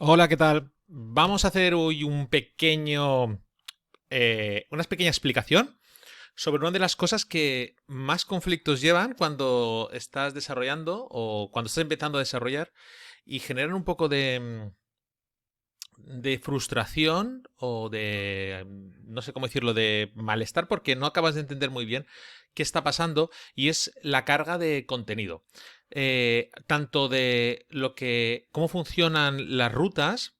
Hola, ¿qué tal? Vamos a hacer hoy una pequeña explicación sobre una de las cosas que más conflictos llevan cuando estás desarrollando o cuando estás empezando a desarrollar y generan un poco de frustración o no sé cómo decirlo, de malestar porque no acabas de entender muy bien qué está pasando y es la carga de contenido. Tanto de cómo funcionan las rutas,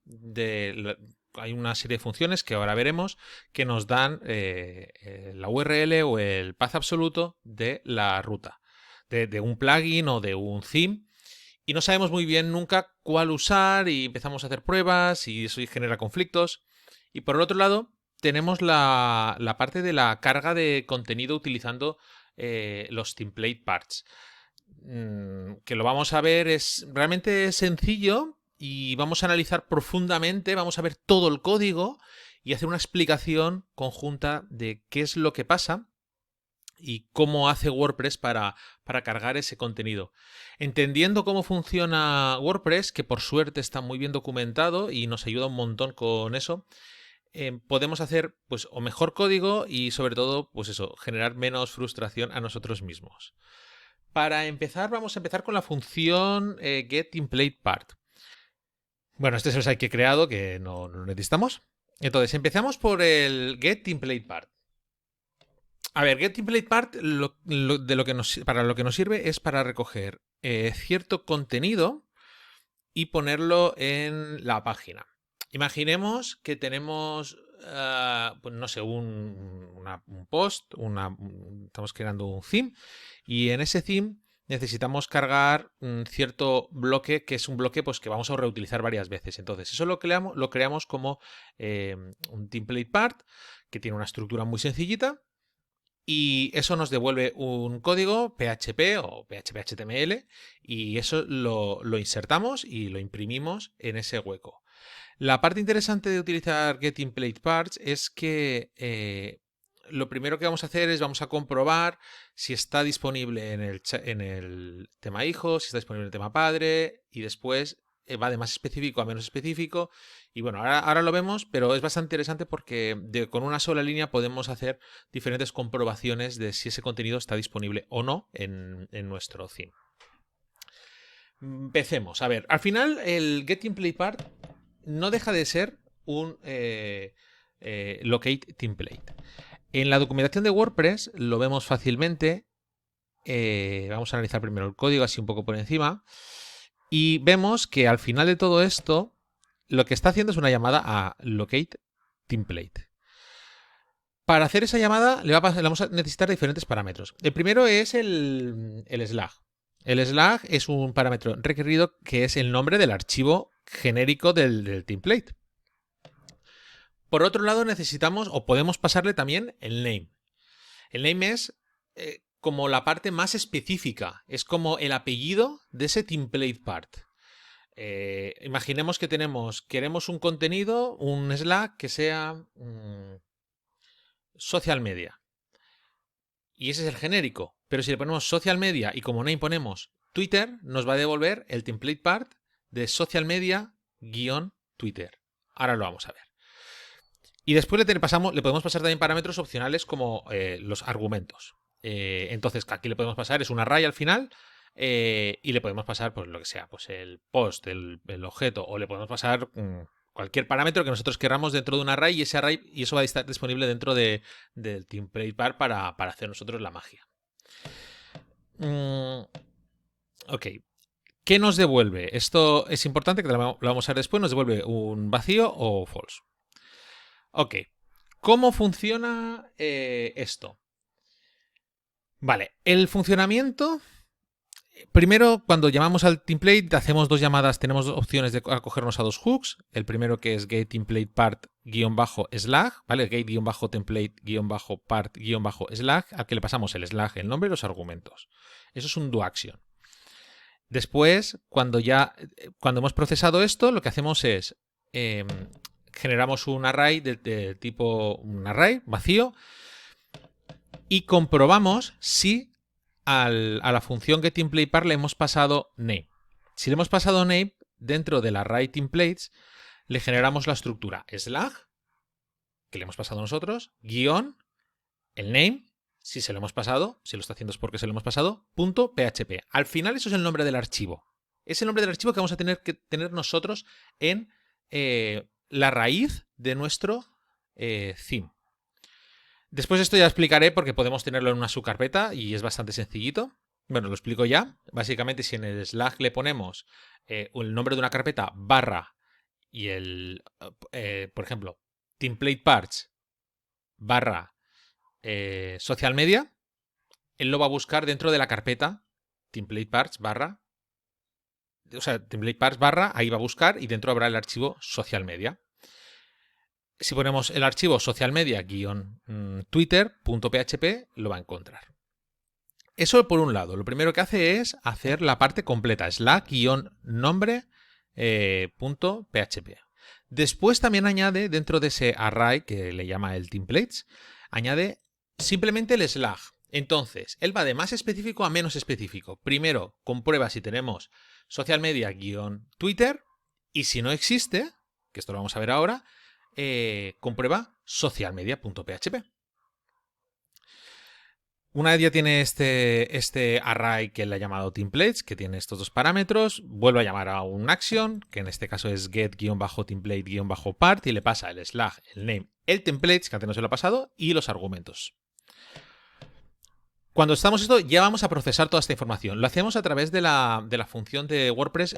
hay una serie de funciones que ahora veremos que nos dan la URL o el path absoluto de la ruta, de un plugin o de un theme y no sabemos muy bien nunca cuál usar y empezamos a hacer pruebas y eso genera conflictos. Y por el otro lado, tenemos la parte de la carga de contenido utilizando los template parts. Que lo vamos a ver es realmente sencillo y vamos a analizar profundamente, vamos a ver todo el código y hacer una explicación conjunta de qué es lo que pasa y cómo hace WordPress para cargar ese contenido. Entendiendo cómo funciona WordPress, que por suerte está muy bien documentado y nos ayuda un montón con eso, podemos hacer pues o mejor código y sobre todo pues eso, generar menos frustración a nosotros mismos. Para empezar, vamos a empezar con la función getTemplatePart. Bueno, este es el site que he creado, que no necesitamos. Entonces, empezamos por el getTemplatePart. A ver, getTemplatePart para lo que nos sirve es para recoger cierto contenido y ponerlo en la página. Imaginemos que tenemos, pues no sé, un post, estamos creando un theme y en ese theme necesitamos cargar un cierto bloque que es un bloque pues, que vamos a reutilizar varias veces. Entonces, eso lo creamos como un template part que tiene una estructura muy sencillita y eso nos devuelve un código PHP o PHP HTML y eso lo insertamos y lo imprimimos en ese hueco. La parte interesante de utilizar getTemplateParts es que lo primero que vamos a hacer es vamos a comprobar si está disponible en el tema hijo, si está disponible en el tema padre y después va de más específico a menos específico. Y bueno, ahora lo vemos, pero es bastante interesante porque con una sola línea podemos hacer diferentes comprobaciones de si ese contenido está disponible o no en nuestro theme. Empecemos. A ver, al final el getTemplatePart no deja de ser un locate template. En la documentación de WordPress lo vemos fácilmente. Vamos a analizar primero el código así un poco por encima. Y vemos que al final de todo esto, lo que está haciendo es una llamada a locate template. Para hacer esa llamada le vamos a necesitar diferentes parámetros. El primero es el slag. El slag es un parámetro requerido que es el nombre del archivo genérico del template. Por otro lado, necesitamos o podemos pasarle también el name. El name es como la parte más específica, es como el apellido de ese template part. Imaginemos que queremos un contenido, un Slack que sea social media. Y ese es el genérico. Pero si le ponemos social media y como name ponemos Twitter, nos va a devolver el template part de social media-Twitter. Ahora lo vamos a ver. Y después le podemos pasar también parámetros opcionales como los argumentos. Entonces, aquí le podemos pasar, es un array al final, y le podemos pasar, pues lo que sea, pues el post, el objeto, o le podemos pasar cualquier parámetro que nosotros queramos dentro de un array y ese array, y eso va a estar disponible dentro del template bar para hacer nosotros la magia. Ok. ¿Qué nos devuelve? Esto es importante, que lo vamos a ver después. Nos devuelve un vacío o false. Ok. ¿Cómo funciona esto? Vale, el funcionamiento. Primero, cuando llamamos al template, hacemos dos llamadas. Tenemos dos opciones de acogernos a dos hooks. El primero que es getTemplatePart-slag, ¿vale? Get-template-part-slag, al que le pasamos el slag, el nombre y los argumentos. Eso es un doAction. Después, cuando hemos procesado esto, lo que hacemos es generamos un array de tipo un array vacío y comprobamos si a la función getTemplatePart le hemos pasado name. Si le hemos pasado name, dentro del array templates le generamos la estructura slag, que le hemos pasado nosotros, guión, el name, si se lo hemos pasado, si lo está haciendo es porque se lo hemos pasado, punto .php. Al final eso es el nombre del archivo. Es el nombre del archivo que vamos a tener que tener nosotros en la raíz de nuestro theme. Después esto ya explicaré porque podemos tenerlo en una subcarpeta y es bastante sencillito. Bueno, lo explico ya. Básicamente, si en el slag le ponemos el nombre de una carpeta barra y por ejemplo, template parts barra social media, él lo va a buscar dentro de la carpeta template parts barra, o sea, template parts barra, ahí va a buscar y dentro habrá el archivo social media. Si ponemos el archivo social media-twitter.php, lo va a encontrar. Eso por un lado. Lo primero que hace es hacer la parte completa, slack-nombre.php. Después también añade, dentro de ese array que le llama el templates, añade simplemente el slag. Entonces, él va de más específico a menos específico. Primero, comprueba si tenemos social media-twitter y si no existe, que esto lo vamos a ver ahora, comprueba socialmedia.php. Una vez ya tiene este array que le ha llamado templates, que tiene estos dos parámetros, vuelve a llamar a un action, que en este caso es get-template-part, y le pasa el slag, el name, el templates, que antes no se lo ha pasado, y los argumentos. Cuando estamos esto, ya vamos a procesar toda esta información. Lo hacemos a través de la función de WordPress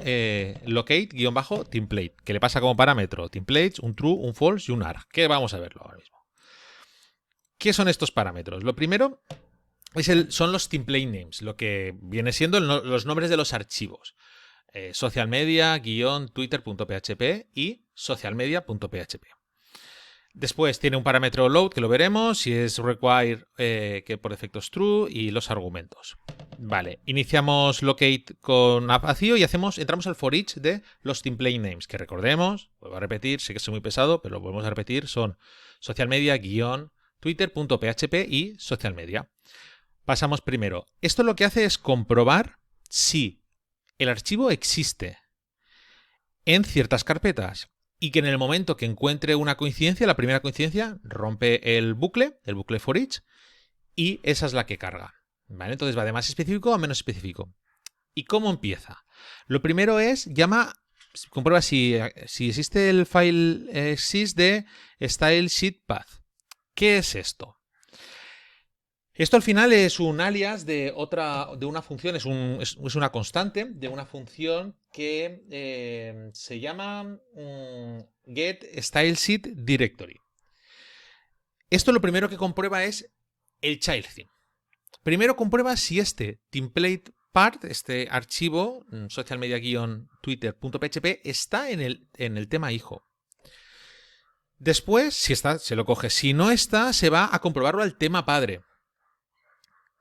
locate-template, que le pasa como parámetro templates, un true, un false y un arg, que vamos a verlo ahora mismo. ¿Qué son estos parámetros? Lo primero son los template names, lo que viene siendo los nombres de los archivos. Socialmedia-twitter.php y socialmedia.php. Después tiene un parámetro load, que lo veremos, si es require, que por defecto es true, y los argumentos. Vale, iniciamos locate con vacío y entramos al for each de los template names, que recordemos, vuelvo a repetir, sé que soy muy pesado, pero lo volvemos a repetir, son socialmedia-twitter.php y socialmedia. Pasamos primero. Esto lo que hace es comprobar si el archivo existe en ciertas carpetas y que en el momento que encuentre una coincidencia, la primera coincidencia, rompe el bucle for each, y esa es la que carga. ¿Vale? Entonces va de más específico a menos específico. ¿Y cómo empieza? Lo primero es, comprueba si existe el file exist de style sheet path. ¿Qué es esto? Esto al final es un alias de una función, es una constante de una función que se llama getStyleSheetDirectory. Esto lo primero que comprueba es el child theme. Primero comprueba si este template part, este archivo socialmedia-twitter.php, está en el tema hijo. Después, si está, se lo coge. Si no está, se va a comprobarlo al tema padre.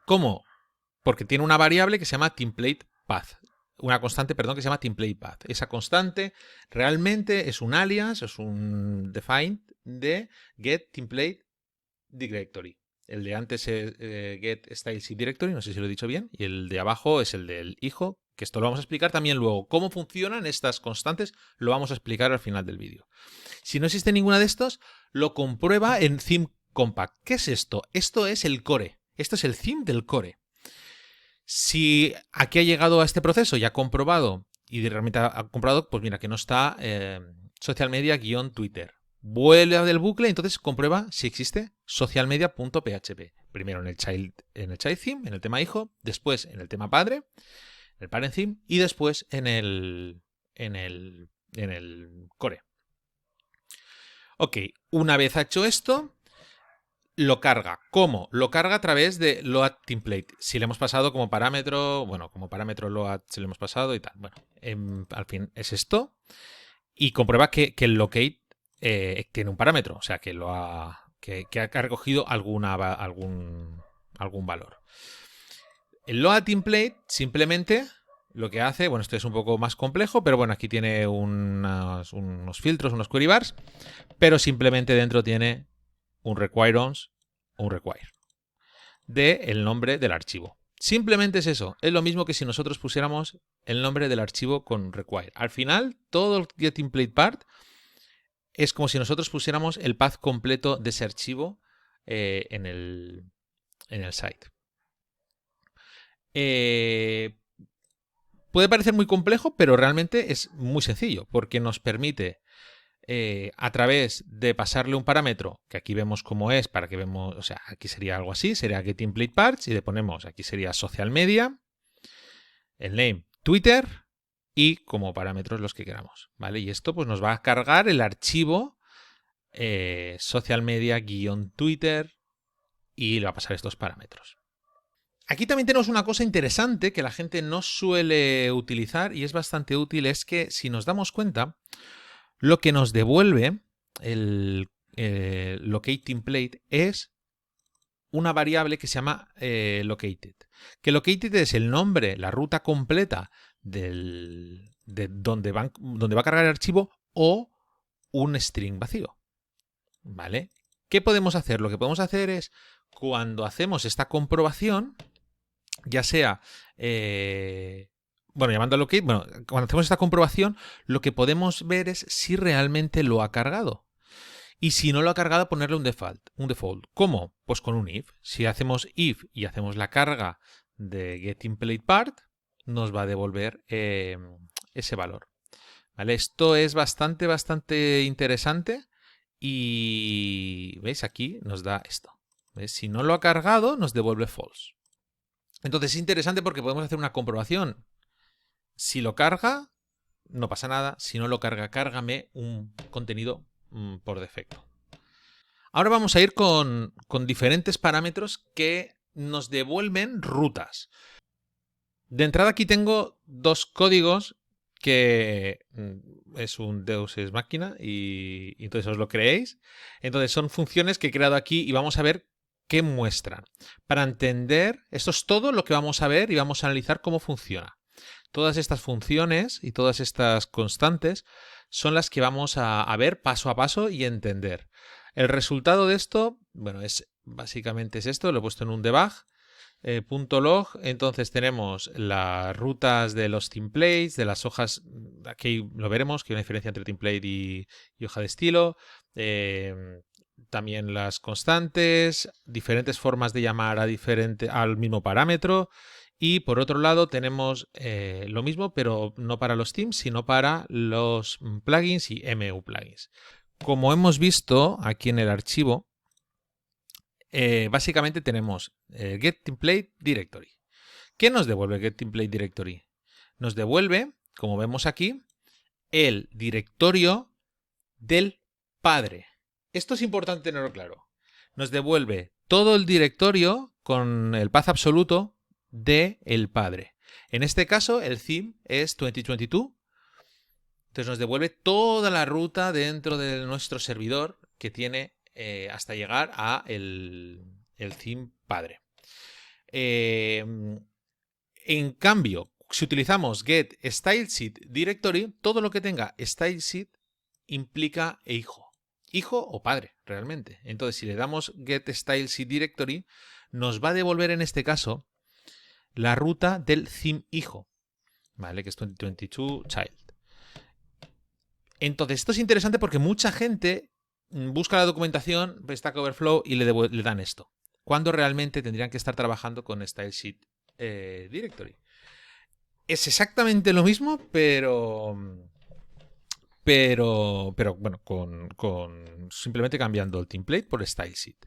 ¿Cómo? Porque tiene una variable que se llama templatePath. Una constante, perdón, que se llama templatePath. Esa constante realmente es un alias, es un define de getTemplateDirectory. El de antes es getStyleSheetDirectory, no sé si lo he dicho bien, y el de abajo es el del hijo, que esto lo vamos a explicar también luego. Cómo funcionan estas constantes lo vamos a explicar al final del vídeo. Si no existe ninguna de estos, lo comprueba en Theme Compact. ¿Qué es esto? Esto es el core. Esto es el theme del core. Si aquí ha llegado a este proceso y ha comprobado, y realmente ha comprobado, pues mira, que no está socialmedia-twitter. Vuelve del bucle y entonces comprueba si existe socialmedia.php. Primero en el child theme, en el tema hijo, después en el tema padre, en el parent theme, y después en el core. Ok, una vez hecho esto, lo carga. ¿Cómo? Lo carga a través de loadTemplate. Si le hemos pasado como parámetro, como parámetro load se le hemos pasado y tal. Bueno, al fin es esto. Y comprueba que el locate tiene un parámetro, o sea, que ha recogido algún valor. El loadTemplate simplemente lo que hace, esto es un poco más complejo, pero aquí tiene unos filtros, unos query bars, pero simplemente dentro tiene un require once o un require de el nombre del archivo. Simplemente es eso. Es lo mismo que si nosotros pusiéramos el nombre del archivo con require. Al final, todo el getTemplatePart es como si nosotros pusiéramos el path completo de ese archivo en el site. Puede parecer muy complejo, pero realmente es muy sencillo, porque nos permite, a través de pasarle un parámetro, que aquí vemos cómo es, para que vemos, o sea, aquí sería algo así, sería getTemplateParts, y le ponemos, aquí sería social media, el name Twitter, y como parámetros los que queramos, ¿vale? Y esto pues nos va a cargar el archivo social media-Twitter y le va a pasar estos parámetros. Aquí también tenemos una cosa interesante que la gente no suele utilizar y es bastante útil, es que si nos damos cuenta, lo que nos devuelve el locateTemplate es una variable que se llama located. Que located es el nombre, la ruta completa de donde va a cargar el archivo o un string vacío. ¿Vale? ¿Qué podemos hacer? Lo que podemos hacer es, cuando hacemos esta comprobación, ya sea, llamando a locate, cuando hacemos esta comprobación, lo que podemos ver es si realmente lo ha cargado. Y si no lo ha cargado, ponerle un default. ¿Cómo? Pues con un if. Si hacemos if y hacemos la carga de getTemplatePart, nos va a devolver ese valor. ¿Vale? Esto es bastante interesante. Y veis, aquí nos da esto. ¿Veis? Si no lo ha cargado, nos devuelve false. Entonces es interesante porque podemos hacer una comprobación. Si lo carga, no pasa nada. Si no lo carga, cárgame un contenido por defecto. Ahora vamos a ir con diferentes parámetros que nos devuelven rutas. De entrada aquí tengo dos códigos que es un Deus Ex Machina y entonces os lo creéis. Entonces son funciones que he creado aquí y vamos a ver qué muestran. Para entender, esto es todo lo que vamos a ver y vamos a analizar cómo funciona. Todas estas funciones y todas estas constantes son las que vamos a ver paso a paso y entender. El resultado de esto, básicamente es esto, lo he puesto en un debug. .log, entonces tenemos las rutas de los templates, de las hojas, aquí lo veremos, que hay una diferencia entre template y hoja de estilo, también las constantes, diferentes formas de llamar al mismo parámetro, y por otro lado tenemos lo mismo, pero no para los themes, sino para los plugins y MU plugins. Como hemos visto aquí en el archivo, básicamente tenemos getTemplate directory. ¿Qué nos devuelve getTemplate directory? Nos devuelve, como vemos aquí, el directorio del padre. Esto es importante tenerlo claro. Nos devuelve todo el directorio con el path absoluto del padre. En este caso, el theme es 2022. Entonces nos devuelve toda la ruta dentro de nuestro servidor que tiene hasta llegar a el theme padre. En cambio, si utilizamos get styleseed directory, todo lo que tenga styleseed implica hijo o padre, realmente. Entonces, si le damos get styleseed directory, nos va a devolver en este caso la ruta del theme hijo, ¿vale? Que es 2022 child. Entonces, esto es interesante porque mucha gente busca la documentación de Stack Overflow y le dan esto, cuando realmente tendrían que estar trabajando con StyleSheet Directory. Es exactamente lo mismo, pero bueno, con simplemente cambiando el template por StyleSheet.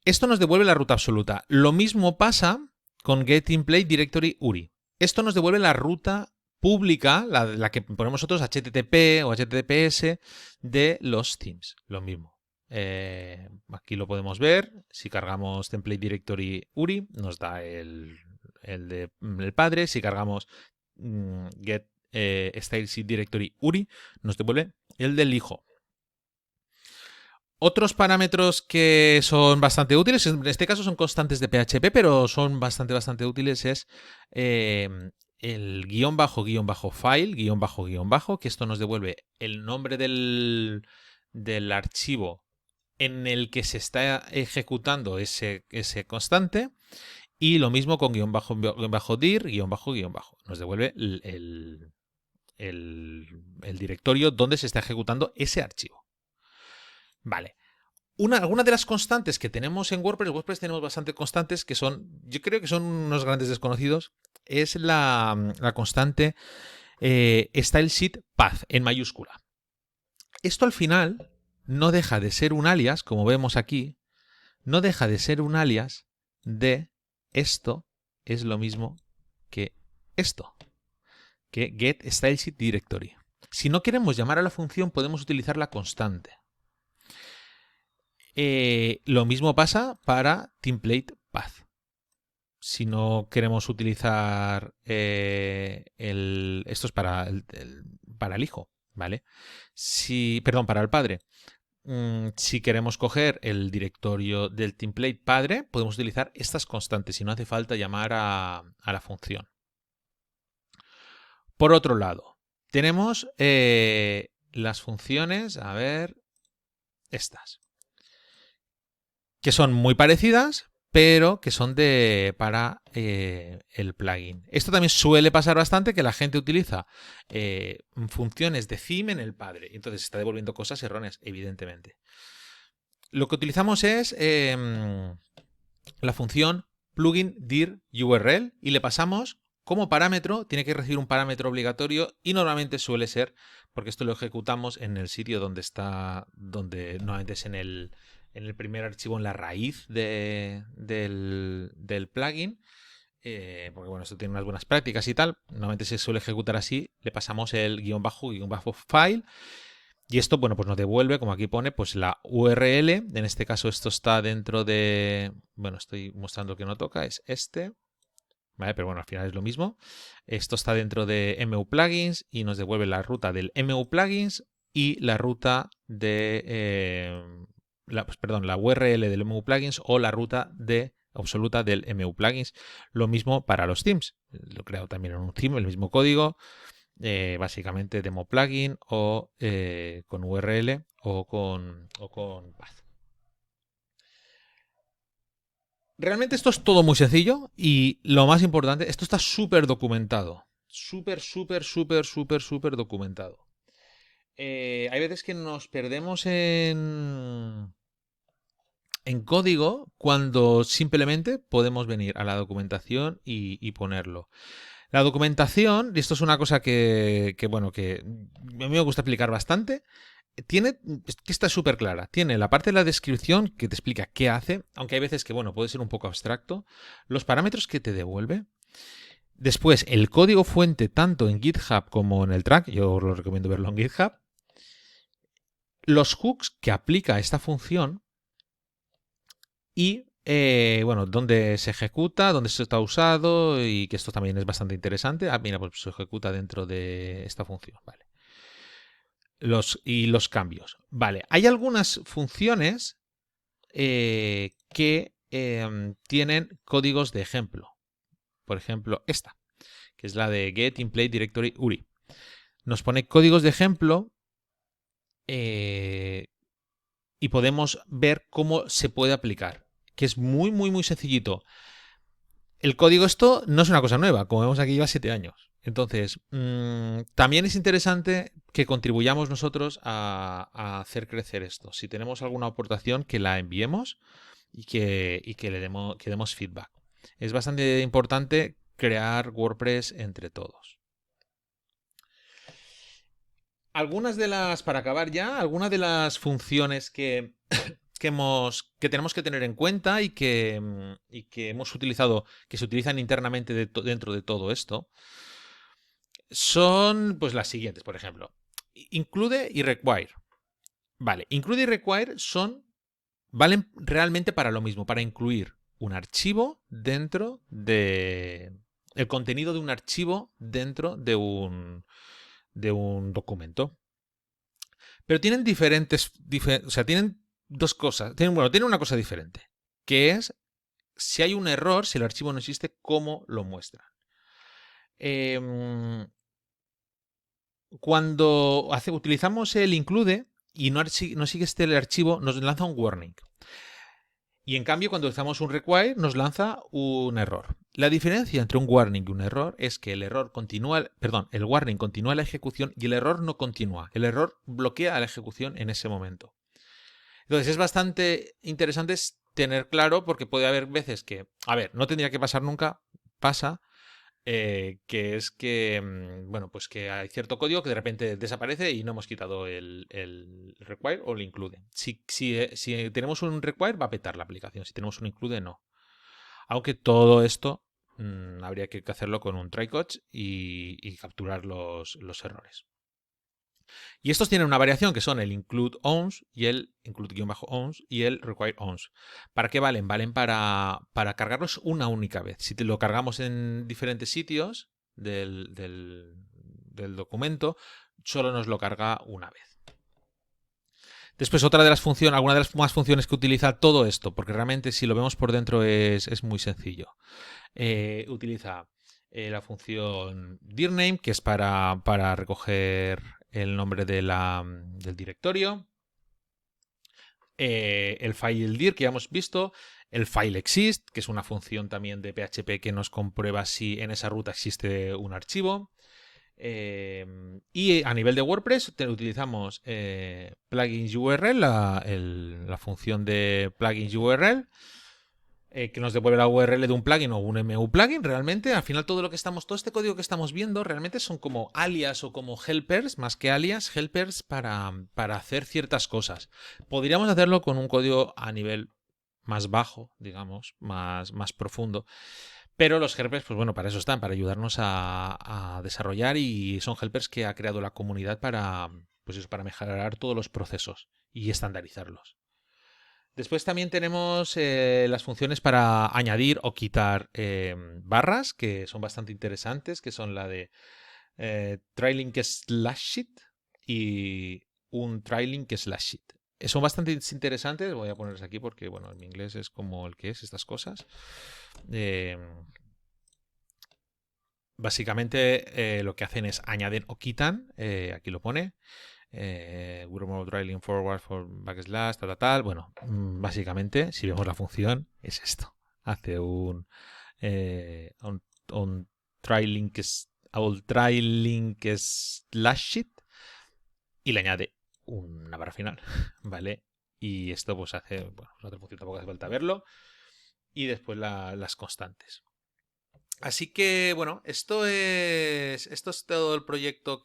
Esto nos devuelve la ruta absoluta. Lo mismo pasa con getTemplate Directory URI. Esto nos devuelve la ruta pública, la que ponemos nosotros HTTP o HTTPS de los themes. Lo mismo. Aquí lo podemos ver. Si cargamos template directory URI, nos da el padre. Si cargamos get styleseed directory URI, nos devuelve el del hijo. Otros parámetros que son bastante útiles, en este caso son constantes de PHP, pero son bastante útiles, es el guión bajo file, que esto nos devuelve el nombre del archivo en el que se está ejecutando ese constante Y lo mismo con guión bajo dir, guión bajo. Nos devuelve el directorio donde se está ejecutando ese archivo. Vale. Algunas de las constantes que tenemos en WordPress tenemos bastante constantes que son, yo creo que son unos grandes desconocidos, es la constante stylesheet path en mayúscula. Esto al final no deja de ser un alias, como vemos aquí, no deja de ser un alias de esto es lo mismo que esto, que get stylesheet directory. Si no queremos llamar a la función, podemos utilizar la constante. Lo mismo pasa para template path. Si no queremos utilizar esto es para el hijo, ¿vale? Perdón, para el padre. Si queremos coger el directorio del template padre, podemos utilizar estas constantes y no hace falta llamar a la función. Por otro lado, tenemos las funciones, a ver, estas, que son muy parecidas, pero que son para el plugin. Esto también suele pasar bastante, que la gente utiliza funciones de theme en el padre. Entonces está devolviendo cosas erróneas, evidentemente. Lo que utilizamos es la función plugin dir URL y le pasamos como parámetro, tiene que recibir un parámetro obligatorio y normalmente suele ser, porque esto lo ejecutamos en el sitio donde normalmente es en el primer archivo, en la raíz del plugin, porque bueno, esto tiene unas buenas prácticas y tal, normalmente se suele ejecutar así, le pasamos el guión bajo file, y esto, bueno, pues nos devuelve, como aquí pone, pues la URL, en este caso esto está dentro de, bueno, estoy mostrando que no toca, es este, ¿vale? Pero bueno, al final es lo mismo. Esto está dentro de MU Plugins y nos devuelve la ruta del MU Plugins y la ruta de la URL del MU Plugins o la ruta absoluta del MU Plugins. Lo mismo para los themes. Lo he creado también en un theme, el mismo código. Básicamente demo plugin o con URL o con path. Realmente esto es todo muy sencillo y lo más importante, esto está súper documentado. Súper documentado. Hay veces que nos perdemos en código cuando simplemente podemos venir a la documentación y ponerlo. La documentación, y esto es una cosa que a mí me gusta explicar bastante, que está súper clara. Tiene la parte de la descripción que te explica qué hace, aunque hay veces que, bueno, puede ser un poco abstracto. Los parámetros que te devuelve. Después, el código fuente tanto en GitHub como en el track. Yo os lo recomiendo verlo en GitHub. Los hooks que aplica esta función. Y, dónde se ejecuta, dónde se está usado y que esto también es bastante interesante. Ah, mira, pues se ejecuta dentro de esta función. Vale. Los cambios. Vale, hay algunas funciones que tienen códigos de ejemplo. Por ejemplo, esta, que es la de get template directory URI. Nos pone códigos de ejemplo y podemos ver cómo se puede aplicar, que es muy sencillito. El código esto no es una cosa nueva, como vemos aquí lleva 7 años. Entonces, también es interesante que contribuyamos nosotros a hacer crecer esto. Si tenemos alguna aportación, que la enviemos y que demos feedback. Es bastante importante crear WordPress entre todos. Para acabar ya, algunas de las funciones que tenemos que tener en cuenta y que hemos utilizado, que se utilizan internamente dentro de todo esto, son pues las siguientes, por ejemplo. Include y require. Vale, include y require valen realmente para lo mismo, para incluir un archivo dentro de el contenido de un archivo dentro de un documento. Pero tienen tienen dos cosas. Tienen una cosa diferente, que es si hay un error, si el archivo no existe, ¿cómo lo muestra? Cuando utilizamos el include y no sigue el archivo, nos lanza un warning. Y en cambio, cuando utilizamos un require, nos lanza un error. La diferencia entre un warning y un error es que el warning continúa la ejecución y el error no continúa. El error bloquea la ejecución en ese momento. Entonces, es bastante interesante tener claro, porque puede haber veces que, a ver, no tendría que pasar nunca, pasa, que es que, bueno, pues que hay cierto código que de repente desaparece y no hemos quitado el require o el include. Si tenemos un require, va a petar la aplicación. Si tenemos un include, no. Aunque todo esto habría que hacerlo con un try-catch y capturar los errores. Y estos tienen una variación que son el include owns y el include-owns y el require owns. ¿Para qué valen? Valen para cargarlos una única vez. Si te lo cargamos en diferentes sitios del documento, solo nos lo carga una vez. Después, otra de las funciones, alguna de las más funciones que utiliza todo esto, porque realmente si lo vemos por dentro es muy sencillo. Utiliza la función dirname, que es para recoger el nombre del directorio. El file dir, que ya hemos visto. El file exist, que es una función también de PHP que nos comprueba si en esa ruta existe un archivo. Y a nivel de WordPress utilizamos plugins URL, la función de plugins URL, que nos devuelve la URL de un plugin o un MU plugin. Realmente, al final, todo este código que estamos viendo realmente son como alias o como helpers, más que alias, helpers para hacer ciertas cosas. Podríamos hacerlo con un código a nivel más bajo, digamos, más profundo. Pero los helpers, pues bueno, para eso están, para ayudarnos a desarrollar, y son helpers que ha creado la comunidad para mejorar todos los procesos y estandarizarlos. Después también tenemos las funciones para añadir o quitar barras, que son bastante interesantes, que son la de trailing slash it y un trailing slash it. Son bastante interesantes, voy a ponerlos aquí porque, bueno, en mi inglés es como el que es estas cosas. Básicamente lo que hacen es añaden o quitan, aquí lo pone, trailing forward for backslash, tal. Bueno, básicamente, si vemos la función, es esto. Hace un trailing slash it y le añade una barra final, ¿vale? Y esto pues hace, bueno, otra función, tampoco hace falta verlo. Y después las constantes. Así que, bueno, esto es todo el proyecto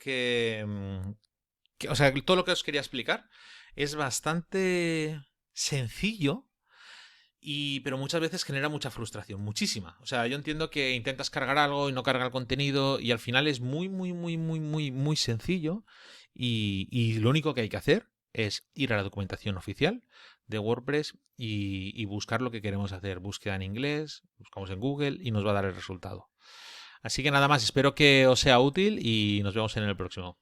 o sea, todo lo que os quería explicar es bastante sencillo, pero muchas veces genera mucha frustración, muchísima. O sea, yo entiendo que intentas cargar algo y no carga el contenido y al final es muy, muy, muy, muy, muy, muy sencillo, y lo único que hay que hacer es ir a la documentación oficial de WordPress y buscar lo que queremos hacer. Búsqueda en inglés, buscamos en Google y nos va a dar el resultado. Así que nada más, espero que os sea útil y nos vemos en el próximo.